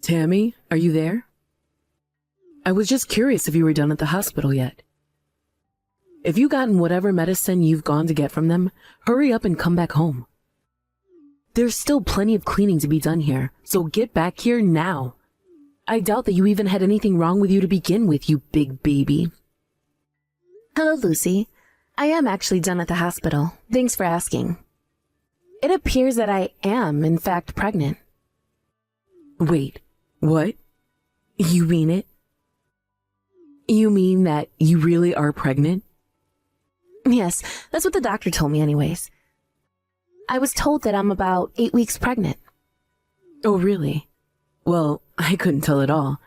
Tammy, are you there? I was just curious if you were done at the hospital yet. If you've gotten whatever medicine you've gone to get from them, hurry up and come back home. There's still plenty of cleaning to be done here, so get back here now. I doubt that you even had anything wrong with you to begin with, you big baby. Hello, Lucy. I am actually done at the hospital. Thanks for asking. It appears that I am, in fact, pregnant. Wait, what? You mean it? You mean that you really are pregnant? Yes, that's what the doctor told me anyways. I was told that I'm about 8 weeks pregnant. Oh, really? Well, I couldn't tell at all.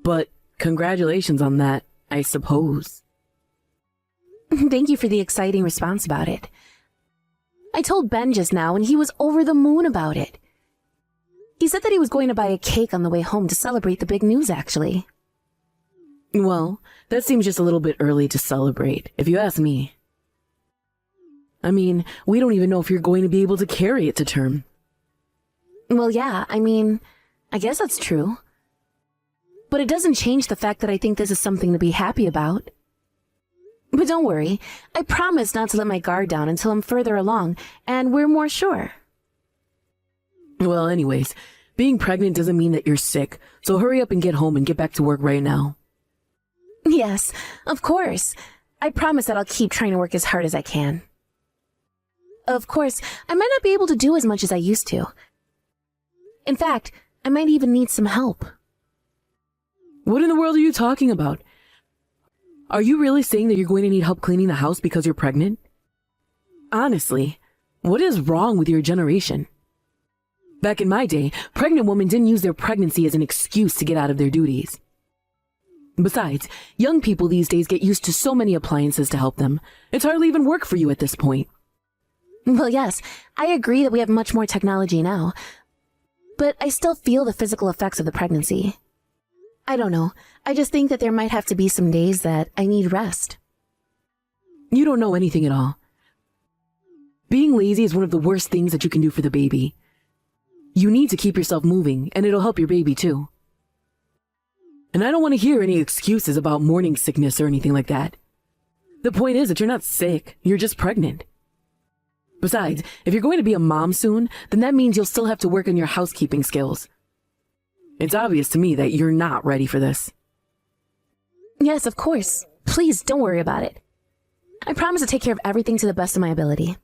But congratulations on that, I suppose. Thank you for the exciting response about it. I told Ben just now and he was over the moon about it. He said that he was going to buy a cake on the way home to celebrate the big news, actually. Well, that seems just a little bit early to celebrate, if you ask me. I mean, we don't even know if you're going to be able to carry it to term. Well, yeah, I guess that's true. But it doesn't change the fact that I think this is something to be happy about. But don't worry, I promise not to let my guard down until I'm further along, and we're more sure. Well, anyways, being pregnant doesn't mean that you're sick, so hurry up and get home and get back to work right now. Yes, of course. I promise that I'll keep trying to work as hard as I can. Of course, I might not be able to do as much as I used to. In fact, I might even need some help. What in the world are you talking about? Are you really saying that you're going to need help cleaning the house because you're pregnant? Honestly, what is wrong with your generation? Back in my day, pregnant women didn't use their pregnancy as an excuse to get out of their duties. Besides, young people these days get used to so many appliances to help them. It's hardly even work for you at this point. Well, yes, I agree that we have much more technology now, but I still feel the physical effects of the pregnancy. I don't know. I just think that there might have to be some days that I need rest. You don't know anything at all. Being lazy is one of the worst things that you can do for the baby. You need to keep yourself moving, and it'll help your baby too. And I don't want to hear any excuses about morning sickness or anything like that. The point is that you're not sick, you're just pregnant. Besides, if you're going to be a mom soon, then that means you'll still have to work on your housekeeping skills. It's obvious to me that you're not ready for this. Yes, of course. Please don't worry about it. I promise to take care of everything to the best of my ability.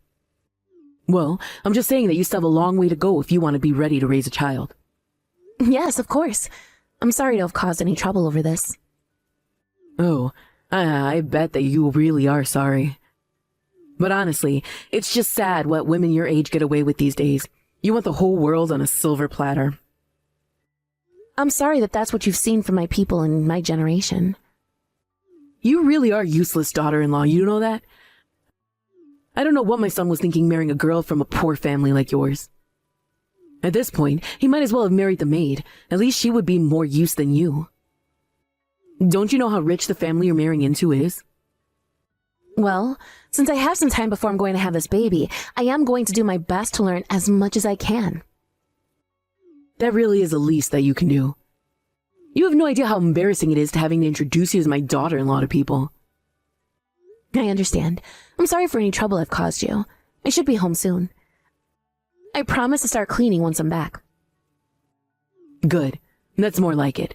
Well, I'm just saying that you still have a long way to go if you want to be ready to raise a child. Yes, of course. I'm sorry to have caused any trouble over this. Oh, I bet that you really are sorry. But honestly, it's just sad what women your age get away with these days. You want the whole world on a silver platter. I'm sorry that that's what you've seen from my people in my generation. You really are useless, daughter-in-law, you know that? I don't know what my son was thinking marrying a girl from a poor family like yours. At this point, he might as well have married the maid. At least she would be more use than you. Don't you know how rich the family you're marrying into is? Well, since I have some time before I'm going to have this baby, I am going to do my best to learn as much as I can. That really is the least that you can do. You have no idea how embarrassing it is to having to introduce you as my daughter-in-law to people. I understand. I'm sorry for any trouble I've caused you. I should be home soon. I promise to start cleaning once I'm back. Good. That's more like it.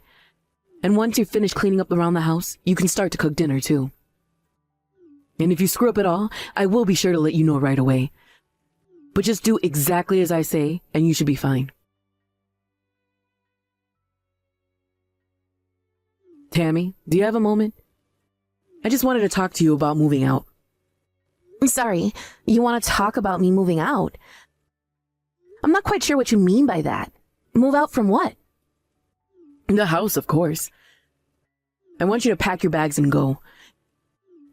And once you've finished cleaning up around the house, you can start to cook dinner too. And if you screw up at all, I will be sure to let you know right away. But just do exactly as I say, and you should be fine. Tammy, do you have a moment? I just wanted to talk to you about moving out. I'm sorry, you want to talk about me moving out? I'm not quite sure what you mean by that. Move out from what? The house, of course. I want you to pack your bags and go.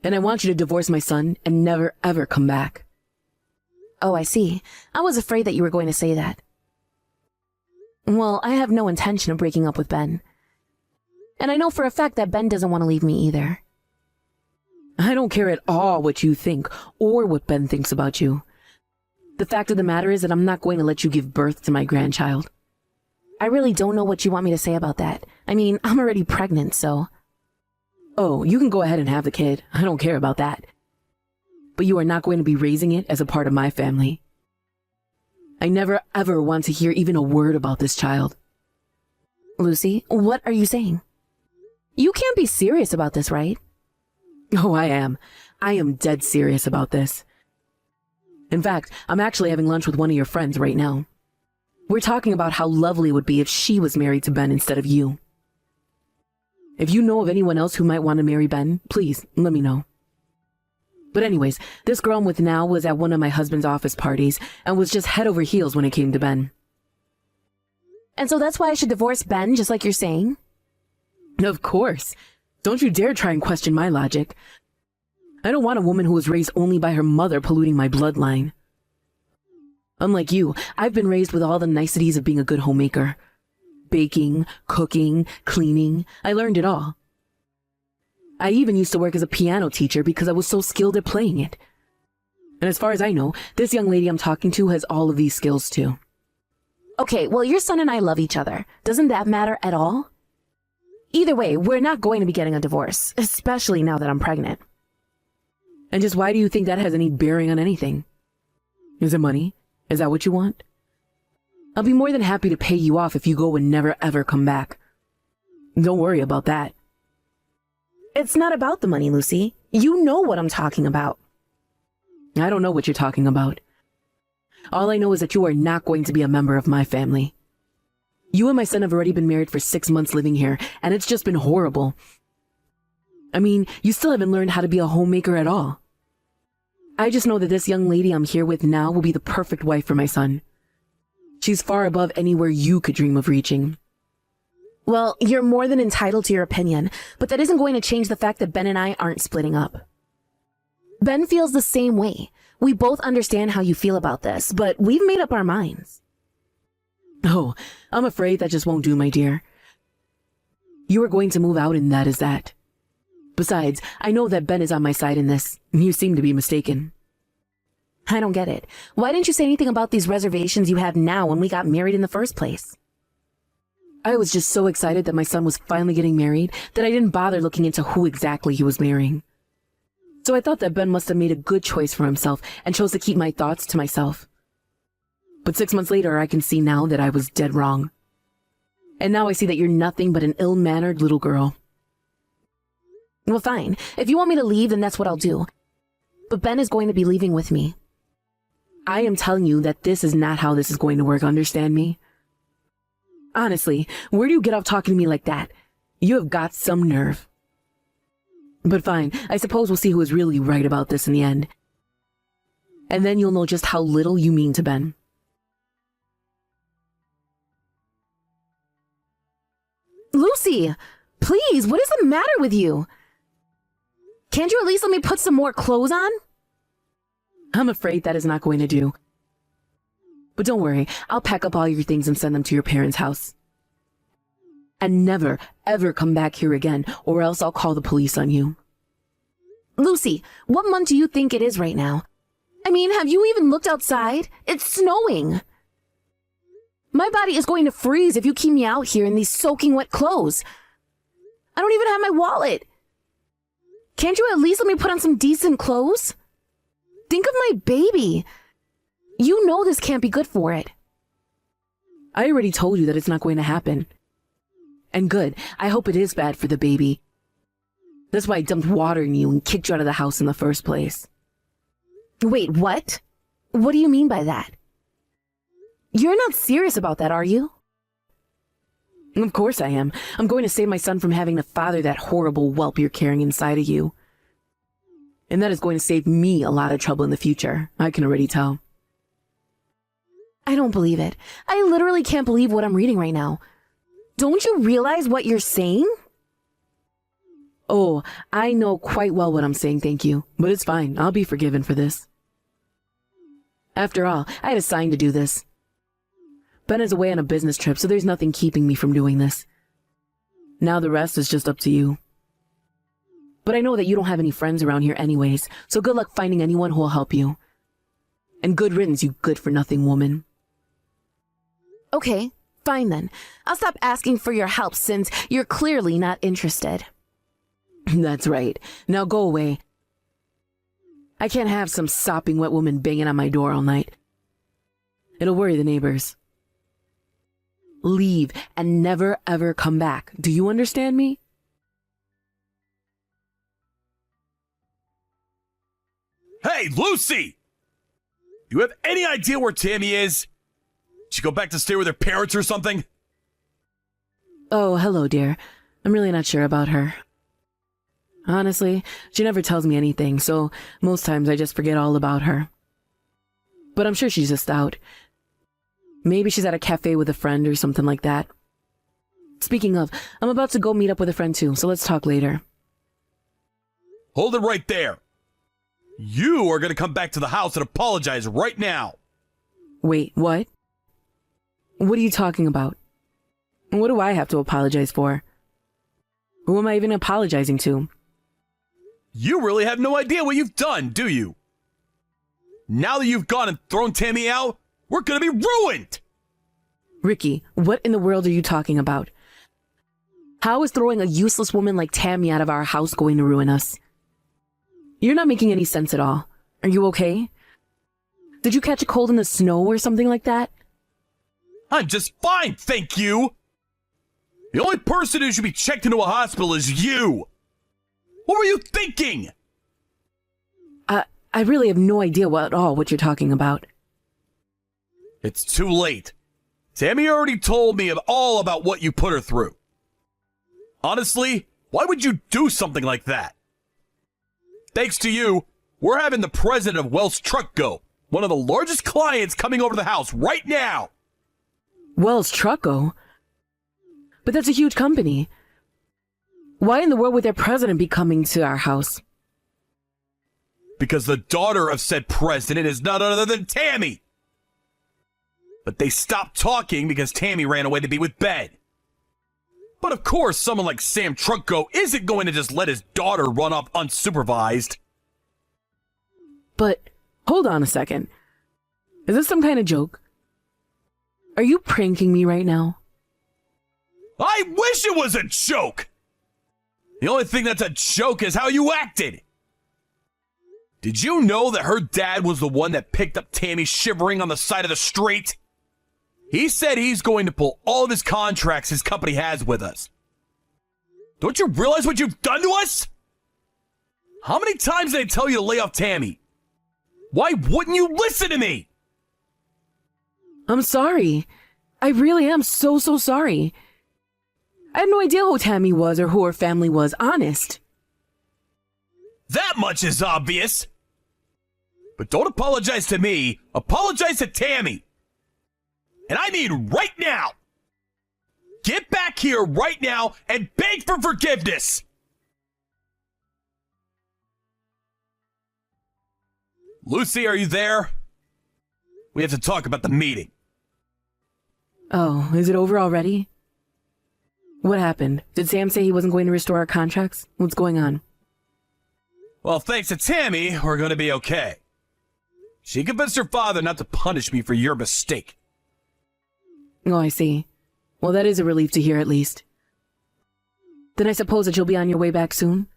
And I want you to divorce my son and never ever come back. Oh, I see. I was afraid that you were going to say that. Well, I have no intention of breaking up with Ben. And I know for a fact that Ben doesn't want to leave me either. I don't care at all what you think or what Ben thinks about you. The fact of the matter is that I'm not going to let you give birth to my grandchild. I really don't know what you want me to say about that. I mean, I'm already pregnant, so. Oh, you can go ahead and have the kid. I don't care about that. But you are not going to be raising it as a part of my family. I never ever want to hear even a word about this child. Lucy, what are you saying? You can't be serious about this, right? Oh, I am. I am dead serious about this. In fact, I'm actually having lunch with one of your friends right now. We're talking about how lovely it would be if she was married to Ben instead of you. If you know of anyone else who might want to marry Ben, please let me know. But anyways, this girl I'm with now was at one of my husband's office parties and was just head over heels when it came to Ben. And so that's why I should divorce Ben, just like you're saying? Of course. Don't you dare try and question my logic. I don't want a woman who was raised only by her mother polluting my bloodline. Unlike you, I've been raised with all the niceties of being a good homemaker. Baking, cooking, cleaning, I learned it all. I even used to work as a piano teacher because I was so skilled at playing it. And as far as I know, this young lady I'm talking to has all of these skills too. Okay, well, your son and I love each other. Doesn't that matter at all? Either way, we're not going to be getting a divorce, especially now that I'm pregnant. And just why do you think that has any bearing on anything? Is it money? Is that what you want? I'll be more than happy to pay you off if you go and never ever come back. Don't worry about that. It's not about the money, Lucy. You know what I'm talking about. I don't know what you're talking about. All I know is that you are not going to be a member of my family. You and my son have already been married for 6 months living here, and it's just been horrible. I mean, you still haven't learned how to be a homemaker at all. I just know that this young lady I'm here with now will be the perfect wife for my son. She's far above anywhere you could dream of reaching. Well, you're more than entitled to your opinion, but that isn't going to change the fact that Ben and I aren't splitting up. Ben feels the same way. We both understand how you feel about this, but we've made up our minds. Oh, I'm afraid that just won't do, my dear. You are going to move out and that is that. Besides, I know that Ben is on my side in this. You seem to be mistaken. I don't get it. Why didn't you say anything about these reservations you have now when we got married in the first place? I was just so excited that my son was finally getting married that I didn't bother looking into who exactly he was marrying. So I thought that Ben must have made a good choice for himself and chose to keep my thoughts to myself. But 6 months later, I can see now that I was dead wrong. And now I see that you're nothing but an ill-mannered little girl. Well, fine. If you want me to leave, then that's what I'll do. But Ben is going to be leaving with me. I am telling you that this is not how this is going to work, understand me? Honestly, where do you get off talking to me like that? You have got some nerve. But fine, I suppose we'll see who is really right about this in the end. And then you'll know just how little you mean to Ben. Lucy, please, what is the matter with you? Can't you at least let me put some more clothes on? I'm afraid that is not going to do. But don't worry, I'll pack up all your things and send them to your parents' house. And never, ever come back here again, or else I'll call the police on you. Lucy, what month do you think it is right now? I mean, have you even looked outside? It's snowing. My body is going to freeze if you keep me out here in these soaking wet clothes. I don't even have my wallet. Can't you at least let me put on some decent clothes? Think of my baby. You know this can't be good for it. I already told you that it's not going to happen. And good, I hope it is bad for the baby. That's why I dumped water in you and kicked you out of the house in the first place. Wait, what? What do you mean by that? You're not serious about that, are you? Of course I am. I'm going to save my son from having to father that horrible whelp you're carrying inside of you. And that is going to save me a lot of trouble in the future. I can already tell. I don't believe it. I literally can't believe what I'm reading right now. Don't you realize what you're saying? Oh, I know quite well what I'm saying, thank you. But it's fine. I'll be forgiven for this. After all, I had a sign to do this. Ben is away on a business trip, so there's nothing keeping me from doing this. Now the rest is just up to you. But I know that you don't have any friends around here anyways, so good luck finding anyone who will help you. And good riddance, you good-for-nothing woman. Okay, Fine then. I'll stop asking for your help since you're clearly not interested. That's right. Now go away. I can't have some sopping wet woman banging on my door all night. It'll worry the neighbors. Leave and never ever come back. Do you understand me? Hey, Lucy! Do you have any idea where Tammy is? Did she go back to stay with her parents or something? Oh, hello, dear. I'm really not sure about her. Honestly, she never tells me anything, so most times I just forget all about her. But I'm sure she's just out. Maybe she's at a cafe with a friend or something like that. Speaking of, I'm about to go meet up with a friend too, so let's talk later. Hold it right there. You are going to come back to the house and apologize right now. Wait, what? What are you talking about? What do I have to apologize for? Who am I even apologizing to? You really have no idea what you've done, do you? Now that you've gone and thrown Tammy out, we're going to be ruined! Ricky, what in the world are you talking about? How is throwing a useless woman like Tammy out of our house going to ruin us? You're not making any sense at all. Are you okay? Did you catch a cold in the snow or something like that? I'm just fine, thank you! The only person who should be checked into a hospital is you! What were you thinking? I really have no idea at all what you're talking about. It's too late. Tammy already told me all about what you put her through. Honestly, why would you do something like that? Thanks to you, we're having the president of Wells Truck Go, one of the largest clients, coming over to the house right now. Wells Trucko? But that's a huge company. Why in the world would their president be coming to our house? Because the daughter of said president is none other than Tammy. But they stopped talking because Tammy ran away to be with Ben. But of course, someone like Sam Trucko isn't going to just let his daughter run off unsupervised. But, hold on a second. Is this some kind of joke? Are you pranking me right now? I wish it was a joke! The only thing that's a joke is how you acted! Did you know that her dad was the one that picked up Tammy shivering on the side of the street? He said he's going to pull all of his contracts his company has with us. Don't you realize what you've done to us? How many times did I tell you to lay off Tammy? Why wouldn't you listen to me? I'm sorry. I really am so sorry. I had no idea who Tammy was or who her family was, honest. That much is obvious. But don't apologize to me. Apologize to Tammy. And I mean right now. Get back here right now and beg for forgiveness. Lucy, are you there? We have to talk about the meeting. Oh, is it over already? What happened? Did Sam say he wasn't going to restore our contracts? What's going on? Well, thanks to Tammy, we're going to be okay. She convinced her father not to punish me for your mistake. Oh, I see. Well, that is a relief to hear at least. Then I suppose that you'll be on your way back soon?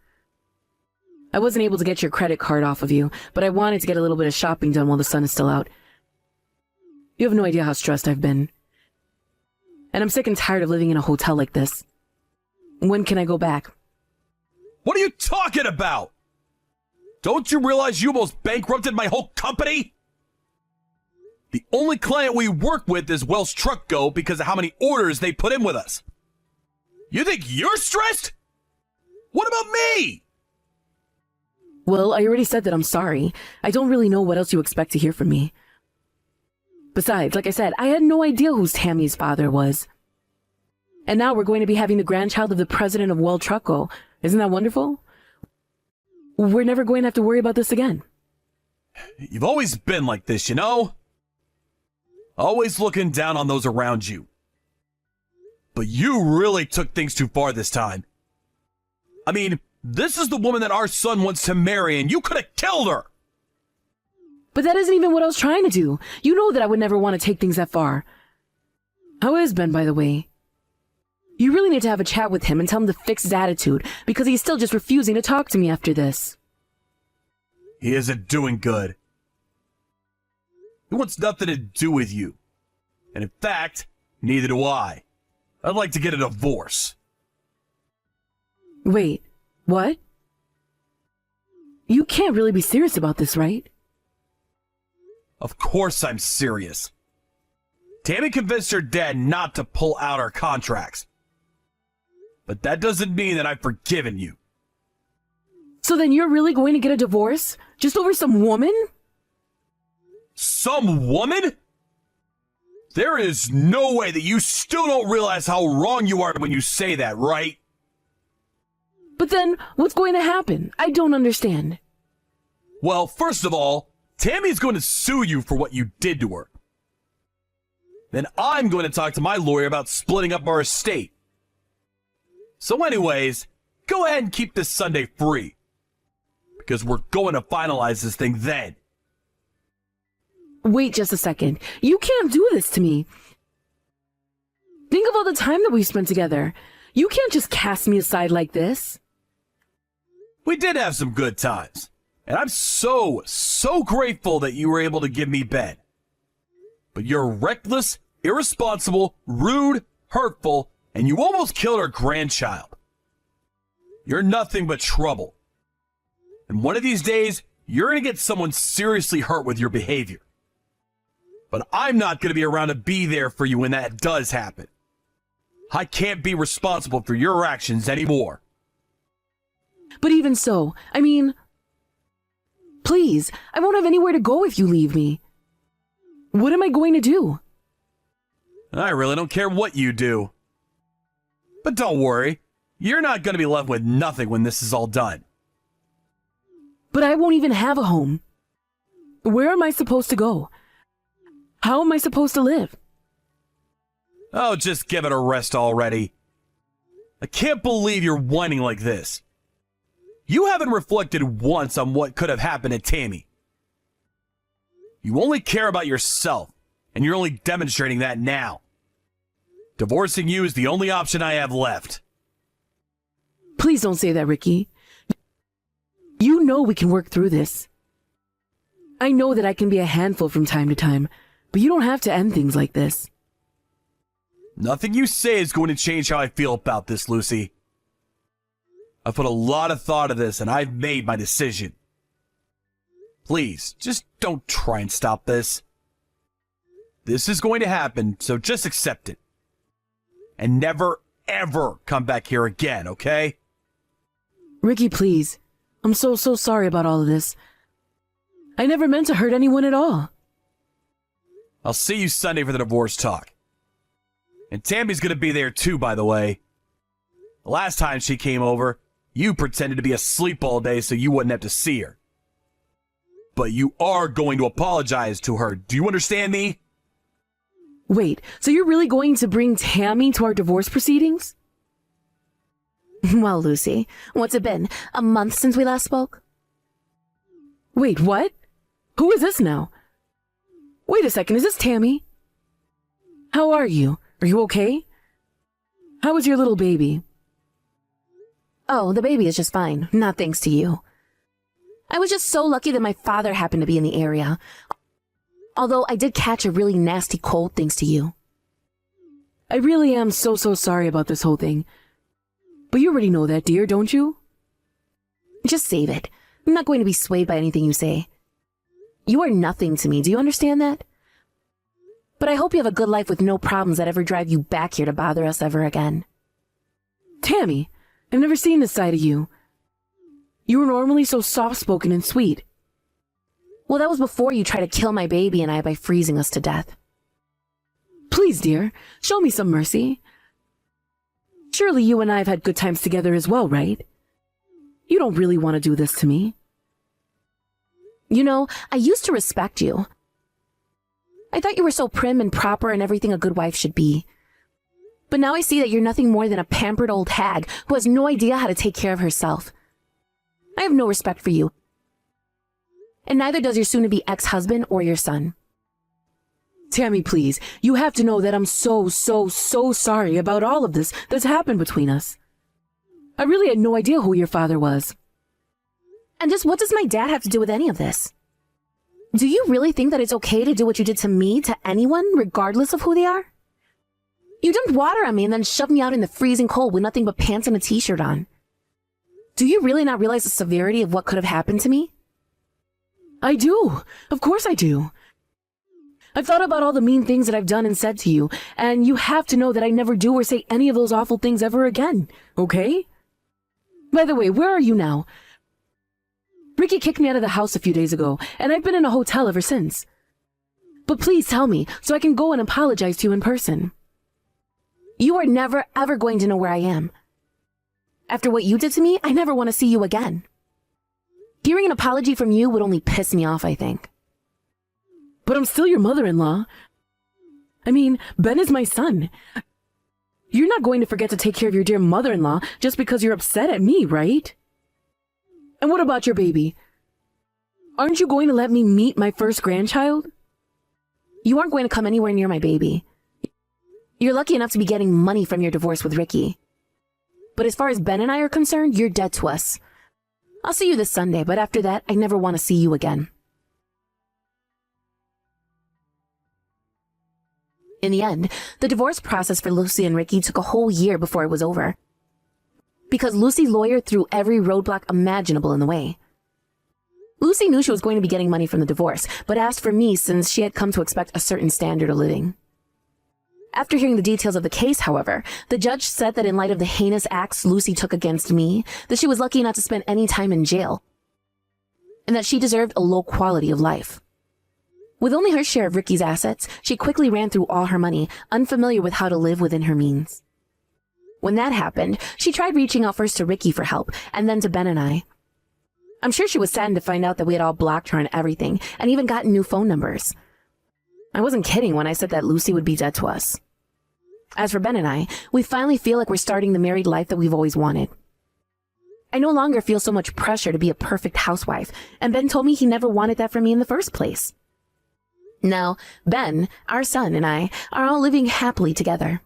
I wasn't able to get your credit card off of you, but I wanted to get a little bit of shopping done while the sun is still out. You have no idea how stressed I've been. And I'm sick and tired of living in a hotel like this. When can I go back? What are you talking about? Don't you realize you almost bankrupted my whole company? The only client we work with is Wells Truck Go because of how many orders they put in with us. You think you're stressed? What about me? Well, I already said that I'm sorry. I don't really know what else you expect to hear from me. Besides, like I said, I had no idea who Tammy's father was. And now we're going to be having the grandchild of the president of Wells Truck Go. Isn't that wonderful? We're never going to have to worry about this again. You've always been like this, you know? Always looking down on those around you. But you really took things too far this time. I mean, this is the woman that our son wants to marry, and you could have killed her! But that isn't even what I was trying to do. You know that I would never want to take things that far. How is Ben, by the way? You really need to have a chat with him and tell him to fix his attitude, because he's still just refusing to talk to me after this. He isn't doing good. He wants nothing to do with you. And in fact, neither do I. I'd like to get a divorce. Wait, what? You can't really be serious about this, right? Of course I'm serious. Tammy convinced her dad not to pull out our contracts. But that doesn't mean that I've forgiven you. So then you're really going to get a divorce? Just over some woman? Some woman? There is no way that you still don't realize how wrong you are when you say that, right? But then, what's going to happen? I don't understand. Well, first of all, Tammy's going to sue you for what you did to her. Then I'm going to talk to my lawyer about splitting up our estate. So anyways, go ahead and keep this Sunday free. Because we're going to finalize this thing then. Wait just a second. You can't do this to me. Think of all the time that we spent together. You can't just cast me aside like this. We did have some good times. And I'm so grateful that you were able to give me Ben. But you're reckless, irresponsible, rude, hurtful, and you almost killed our grandchild. You're nothing but trouble. And one of these days, you're going to get someone seriously hurt with your behavior. But I'm not going to be around to be there for you when that does happen. I can't be responsible for your actions anymore. But even so, I mean, please, I won't have anywhere to go if you leave me. What am I going to do? I really don't care what you do. But don't worry, you're not going to be left with nothing when this is all done. But I won't even have a home. Where am I supposed to go? How am I supposed to live? Oh, just give it a rest already. I can't believe you're whining like this. You haven't reflected once on what could have happened to Tammy. You only care about yourself, and you're only demonstrating that now. Divorcing you is the only option I have left. Please don't say that, Ricky. You know we can work through this. I know that I can be a handful from time to time, but you don't have to end things like this. Nothing you say is going to change how I feel about this, Lucy. I've put a lot of thought into this, and I've made my decision. Please, just don't try and stop this. This is going to happen, so just accept it. And never, ever come back here again, okay? Ricky, please. I'm so sorry about all of this. I never meant to hurt anyone at all. I'll see you Sunday for the divorce talk. And Tammy's gonna be there too, by the way. The last time she came over, you pretended to be asleep all day so you wouldn't have to see her. But you are going to apologize to her. Do you understand me? Wait, so you're really going to bring Tammy to our divorce proceedings? Well, Lucy, what's it been? A month since we last spoke? Wait, what? Who is this now? Wait a second, is this Tammy? How are you? Are you okay? How is your little baby? Oh, the baby is just fine. Not thanks to you. I was just so lucky that my father happened to be in the area. Although I did catch a really nasty cold thanks to you. I really am so sorry about this whole thing. But you already know that, dear, don't you? Just save it. I'm not going to be swayed by anything you say. You are nothing to me, do you understand that? But I hope you have a good life with no problems that ever drive you back here to bother us ever again. Tammy, I've never seen this side of you. You were normally so soft-spoken and sweet. Well, that was before you tried to kill my baby and I by freezing us to death. Please, dear, show me some mercy. Surely you and I have had good times together as well, right? You don't really want to do this to me. You know, I used to respect you. I thought you were so prim and proper and everything a good wife should be. But now I see that you're nothing more than a pampered old hag who has no idea how to take care of herself. I have no respect for you. And neither does your soon-to-be ex-husband or your son. Tammy, please, you have to know that I'm so sorry about all of this that's happened between us. I really had no idea who your father was. And just what does my dad have to do with any of this? Do you really think that it's okay to do what you did to me to anyone, regardless of who they are? You dumped water on me and then shoved me out in the freezing cold with nothing but pants and a t-shirt on. Do you really not realize the severity of what could have happened to me? I do. Of course I do. I've thought about all the mean things that I've done and said to you, and you have to know that I never do or say any of those awful things ever again, okay? By the way, where are you now? Ricky kicked me out of the house a few days ago, and I've been in a hotel ever since. But please tell me, so I can go and apologize to you in person. You are never, ever going to know where I am. After what you did to me, I never want to see you again. Hearing an apology from you would only piss me off, I think. But I'm still your mother-in-law. I mean, Ben is my son. You're not going to forget to take care of your dear mother-in-law just because you're upset at me, right? And what about your baby? Aren't you going to let me meet my first grandchild? You aren't going to come anywhere near my baby. You're lucky enough to be getting money from your divorce with Ricky. But as far as Ben and I are concerned, you're dead to us. I'll see you this Sunday, but after that, I never want to see you again. In the end, the divorce process for Lucy and Ricky took a whole year before it was over. Because Lucy's lawyer threw every roadblock imaginable in the way. Lucy knew she was going to be getting money from the divorce, but asked for me since she had come to expect a certain standard of living. After hearing the details of the case, however, the judge said that in light of the heinous acts Lucy took against me, that she was lucky not to spend any time in jail, and that she deserved a low quality of life. With only her share of Ricky's assets, she quickly ran through all her money, unfamiliar with how to live within her means. When that happened, she tried reaching out first to Ricky for help, and then to Ben and I. I'm sure she was saddened to find out that we had all blocked her on everything, and even gotten new phone numbers. I wasn't kidding when I said that Lucy would be dead to us. As for Ben and I, we finally feel like we're starting the married life that we've always wanted. I no longer feel so much pressure to be a perfect housewife, and Ben told me he never wanted that for me in the first place. Now, Ben, our son, and I are all living happily together.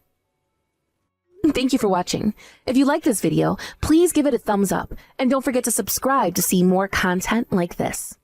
Thank you for watching. If you like this video, please give it a thumbs up, and don't forget to subscribe to see more content like this.